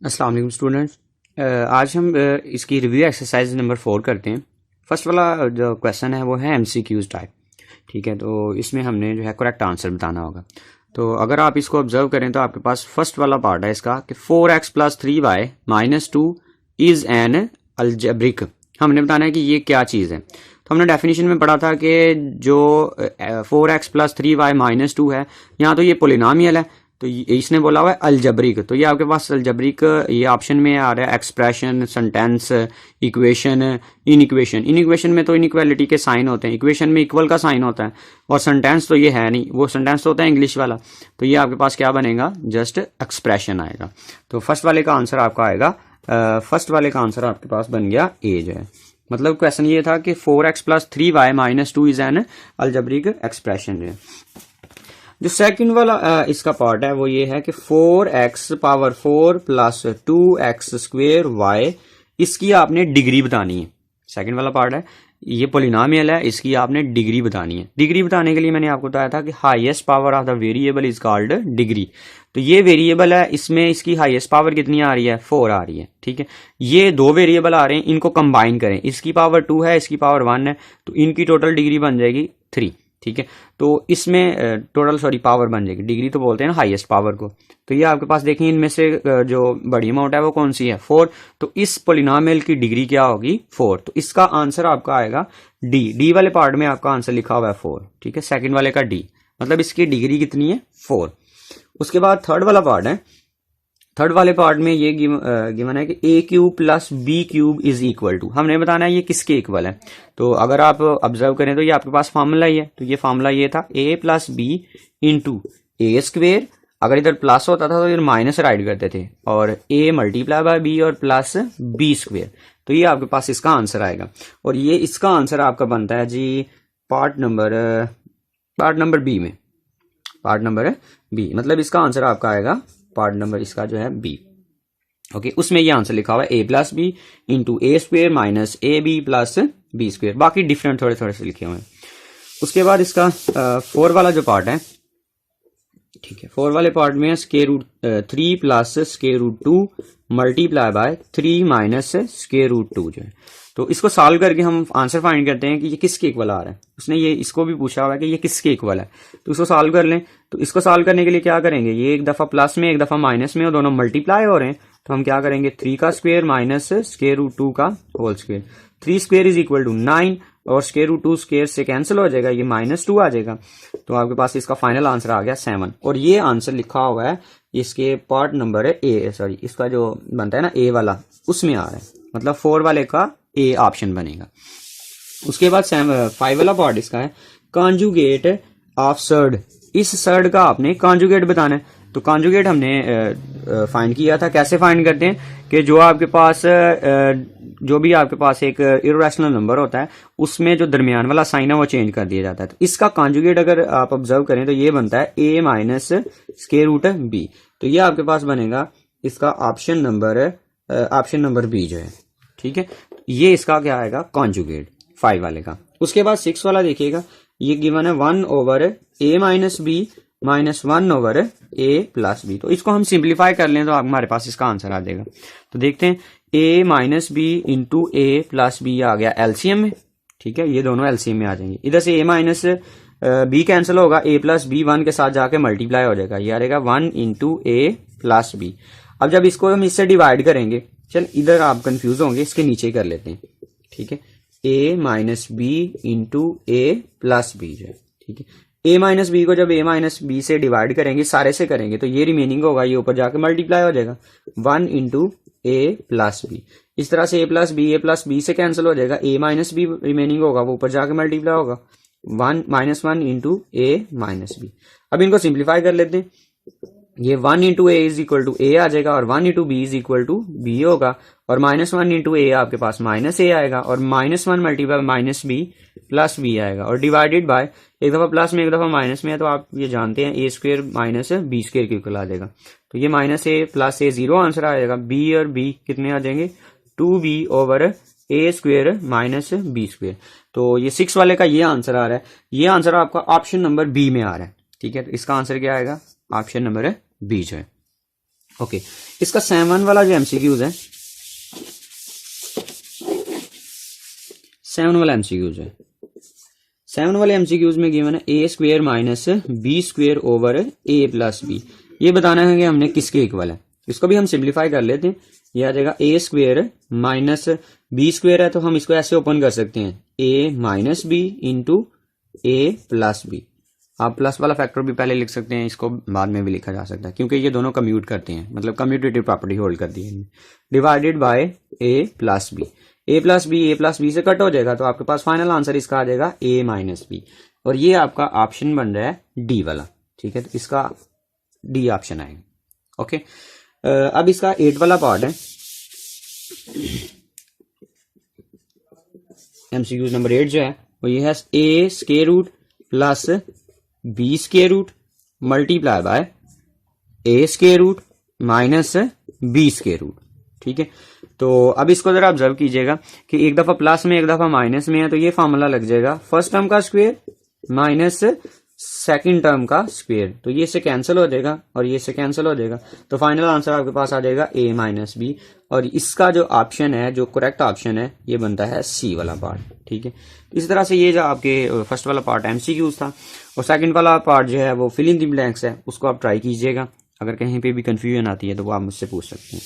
अस्सलाम वालेकुम स्टूडेंट्स। आज हम इसकी रिव्यू एक्सरसाइज नंबर 4 करते हैं। फर्स्ट वाला जो क्वेश्चन है वो है एमसीक्यूज टाइप। ठीक है, तो इसमें हमने जो है करेक्ट आंसर बताना होगा। तो अगर आप इसको ऑब्जर्व करें तो आपके पास फर्स्ट वाला पार्ट है इसका कि 4x + 3y - 2 is an algebraic. हमने बताना है कि ये क्या चीज़ है। तो हमने डेफिनेशन में पढ़ा था कि जो 4x + 3y - 2 है, यहाँ तो ये पोलिनोमियल है, तो इसने बोला हुआ है अलजबरिक। तो ये आपके पास अलजबरिक ये ऑप्शन में आ रहा है expression, sentence, equation, in equation में तो इनइक्वालिटी के साइन होते हैं, इक्वेशन में इक्वल का साइन होता है, और सेंटेंस तो ये है नहीं, वो सेंटेंस तो होता है इंग्लिश वाला। तो ये आपके पास क्या बनेगा, जस्ट एक्सप्रेशन आएगा। तो फर्स्ट वाले का आंसर आपका आएगा, फर्स्ट वाले का आंसर आपके पास बन गया ए जो है। मतलब क्वेश्चन ये था कि 4x + 3y - 2 is an algebraic expression है। जो सेकंड वाला इसका पार्ट है वो ये है कि 4x⁴ + 2x² y, इसकी आपने डिग्री बतानी है। सेकंड वाला पार्ट है, ये पोलिनोमियल है, इसकी आपने डिग्री बतानी है। डिग्री बताने के लिए मैंने आपको बताया था कि highest power of the variable is called degree. तो ये वेरिएबल है, इसमें इसकी हाईएस्ट पावर कितनी आ रही है, 4 आ रही है। ठीक है, ये दो वेरिएबल आ रहे हैं, इनको कंबाइन करें, इसकी पावर 2 है, इसकी पावर 1 है, तो इनकी टोटल डिग्री बन जाएगी 3। ठीक है, तो इसमें टोटल पावर बन जाएगी, डिग्री तो बोलते हैं ना हाईएस्ट पावर को। तो ये आपके पास देखें, इनमें से जो बड़ी अमाउंट है वो कौन सी है, 4। तो इस पोलिनोमियल की डिग्री क्या होगी, 4। तो इसका आंसर आपका आएगा डी वाले पार्ट में आपका आंसर लिखा हुआ है 4। ठीक है, सेकंड वाले का डी, मतलब इसकी डिग्री कितनी है, 4। उसके बाद थर्ड वाला पार्ट है। थर्ड वाले पार्ट में ये गिवन है कि a³ + b³ is equal to, हमने बताना है ये किसके इक्वल है। तो अगर आप ऑब्जर्व करें तो ये आपके पास फार्मूला ही है। तो ये फार्मूला ये था a + b × a²। अगर इधर प्लस होता था तो इधर माइनस राइट करते थे, और a × b और प्लस b²। तो ये आपके पास इसका आंसर आएगा, और ये इसका आंसर आपका बनता है जी पार्ट नंबर बी में। पार्ट नंबर बी, मतलब इसका आंसर आपका आएगा पार्ट नंबर इसका जो है बी। ओके, उसमें ये आंसर लिखा हुआ है a + b × a² - ab + b²। बाकी डिफरेंट थोड़े थोड़े से लिखे हुए हैं। उसके बाद इसका 4 वाला जो पार्ट है, ठीक है, 4 वाले पार्ट में √3 + √2 × 3 - √2 जो है। तो इसको सॉल्व करके हम आंसर फाइंड करते हैं कि ये किसके इक्वल आ रहा है। उसने ये इसको भी पूछा हुआ है कि ये किसके इक्वल है, तो इसको सॉल्व कर लें। तो इसको सॉल्व करने के लिए क्या करेंगे, ये एक दफ़ा प्लस में एक दफ़ा माइनस में, और दोनों मल्टीप्लाई हो रहे हैं, तो हम क्या करेंगे 3² - √2 का whole square. 3² is equal to 9, और √2 से कैंसिल हो जाएगा, ये -2 आ जाएगा। तो आपके पास इसका फाइनल आंसर आ गया 7। और ये आंसर लिखा हुआ है इसके पार्ट नंबर ए, सॉरी इसका जो बनता है ना ए वाला, उसमें आ रहा है, मतलब 4 वाले का ए ऑप्शन बनेगा। उसके बाद 5 वाला पार्ट इसका है कॉन्जुगेट ऑफ सर्ड। इस सर्ड का आपने कॉन्जुगेट बताना है। तो कॉन्जुगेट हमने फाइंड किया था, कैसे फाइंड करते हैं कि जो आपके पास जो भी आपके पास एक इर्रेशनल नंबर होता है, उसमें जो दरमियान वाला साइन है वो चेंज कर दिया जाता है। तो इसका कॉन्जुगेट अगर आप ऑब्जर्व करें तो ये बनता है a - √b। तो ये आपके पास बनेगा इसका ऑप्शन नंबर बी जो है। ठीक है, ये इसका क्या आएगा, कॉन्जुगेट 5 वाले का। उसके बाद 6 वाला देखिएगा, ये गिवन है 1/a - b - 1/a + b। तो इसको हम सिंप्लीफाई कर लें तो हमारे पास इसका आंसर आ जाएगा। तो देखते हैं, a - b × a + b आ गया एलसीएम में। ठीक है, ये दोनों एलसीएम में आ जाएंगे। इधर से a - b कैंसिल होगा, a + b 1 के साथ जाके मल्टीप्लाई हो जाएगा, ये आ जाएगा 1 × a + b। अब जब इसको हम इससे डिवाइड करेंगे, चल इधर आप कंफ्यूज होंगे, इसके नीचे कर लेते हैं। ठीक है, a - b × a + b जो है। ठीक है, a - b को जब a - b से डिवाइड करेंगे, सारे से करेंगे, तो ये रिमेनिंग होगा, ये ऊपर जाके मल्टीप्लाई हो जाएगा 1 × a + b। इस तरह से a + b से कैंसिल हो जाएगा, a - b रिमेनिंग होगा, वो ऊपर जाके मल्टीप्लाई होगा 1 - 1 × a - b। अब इनको सिंप्लीफाई कर लेते हैं, ये 1 × a is equal to a आ जाएगा, और 1 × b is equal to b होगा, और -1 × a आपके पास -a आएगा, और -1 मल्टीप्लाई -b + b आएगा, और डिवाइडेड बाय एक दफा प्लस में एक दफा माइनस में है, तो आप ये जानते हैं a² - b² के इक्वल आ जाएगा। तो ये -a + a 0 आंसर आ जाएगा। b और b कितने आ जाएंगे, 2b/a² - b²। तो ये 6 वाले का ये आंसर आ रहा है। ये आंसर आपका ऑप्शन नंबर बी में आ रहा है। ठीक है, तो इसका आंसर क्या आएगा, ऑप्शन नंबर बी जो है। ओके, इसका 7 वाला जो एमसीक्यूज है, 7 वाला एमसीक्यूज है, 7 वाले एमसीक्यूज में गिवन है A square minus B square over A plus B. ये बताना है कि हमने किसके इक्वल है। इसको भी हम सिंप्लीफाई कर लेते हैं। ये आ जाएगा ए स्क्वेयर माइनस बी स्क्वेयर है तो हम इसको ऐसे ओपन कर सकते हैं, ए माइनस बी इंटू ए प्लस बी। आप प्लस वाला फैक्टर भी पहले लिख सकते हैं, इसको बाद में भी लिखा जा सकता है क्योंकि ये दोनों कम्यूट करते हैं, मतलब कम्यूटेटिव प्रॉपर्टी होल्ड करती है। Divided by a plus b, a plus b से कट हो जाएगा तो आपके पास फाइनल आंसर इसका आ जाएगा ए माइनस बी, और ये आपका ऑप्शन बन रहा है डी वाला। ठीक है, तो इसका डी ऑप्शन आएगा। ओके, अब इसका 8 वाला पार्ट है, एमसीक्यू नंबर 8 जो है वो ये है A square root plus B square root multiply by A square root minus B square root. ठीक है, तो अब इसको जरा ऑब्जर्व कीजिएगा कि एक दफा प्लस में एक दफा माइनस में है, तो ये फॉर्मूला लग जाएगा फर्स्ट टर्म का स्क्वायर माइनस सेकंड टर्म का स्क्वायर, तो ये से कैंसिल हो जाएगा और ये से कैंसिल हो जाएगा, तो फाइनल आंसर आपके पास आ जाएगा ए माइनस बी, और इसका जो ऑप्शन है, जो करेक्ट ऑप्शन है, ये बनता है सी वाला पार्ट। ठीक है, इस तरह से ये जो आपके फर्स्ट वाला पार्ट एमसीक्यूज था, और सेकंड वाला पार्ट जो है वो फिल इन द ब्लैंक्स है, उसको आप ट्राई कीजिएगा। अगर कहीं पे भी कंफ्यूजन आती है तो वो आप मुझसे पूछ सकते हैं।